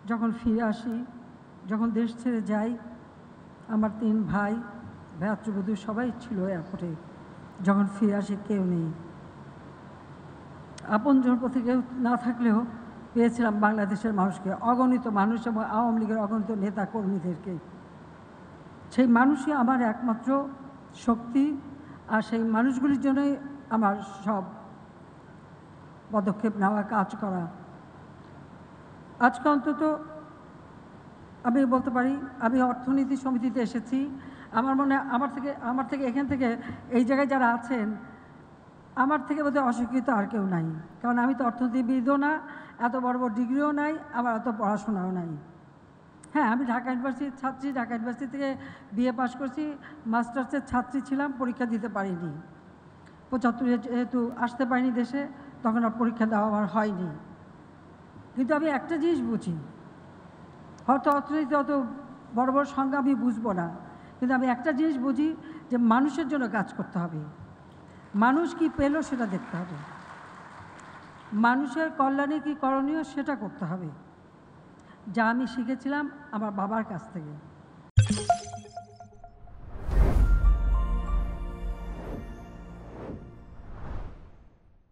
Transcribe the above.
যখন ফিরে আসি, যখন দেশ ছেড়ে যাই, আমার 3 ভাই ভ্রাতৃবধূ সবাই ছিল এয়ারপোর্টে। যখন ফিরে আসি কেউ নেই। আপনজন প্রতি কেউ না থাকলেও পেয়েছিলাম বাংলাদেশের মানুষকে, অগণিত মানুষ এবং আওয়ামী লীগের অগণিত নেতা কর্মীদেরকে। সেই মানুষই আমার একমাত্র শক্তি, আর সেই মানুষগুলির জন্যই আমার সব পদক্ষেপ নেওয়া, কাজ করা। আজকে অন্তত আমি বলতে পারি, আমি অর্থনীতি সমিতিতে এসেছি। আমার মনে হয় আমার থেকে এখান থেকে এই জায়গায় যারা আছেন, আমার থেকে বোধহয় অশিক্ষিত আর কেউ নাই। কারণ আমি তো অর্থনীতিবিদও না, এত বড় বড় ডিগ্রিও নাই, আবার এত পড়াশোনাও নাই। হ্যাঁ, আমি ঢাকা ইউনিভার্সিটির ছাত্রী, ঢাকা ইউনিভার্সিটি থেকে বিএ পাশ করছি, মাস্টার্সের ছাত্রী ছিলাম, পরীক্ষা দিতে পারিনি। 75-এ যেহেতু আসতে পারিনি দেশে, তখন আর পরীক্ষা দেওয়া আমার হয়নি। কিন্তু আমি একটা জিনিস বুঝি, হয়তো অর্থনীতি অত বড় বড় সংজ্ঞা আমি বুঝবো না, কিন্তু আমি একটা জিনিস বুঝি যে মানুষের জন্য কাজ করতে হবে। মানুষ কি পেল সেটা দেখতে হবে, মানুষের কল্যাণে কি করণীয় সেটা করতে হবে, যা আমি শিখেছিলাম আমার বাবার কাছ থেকে।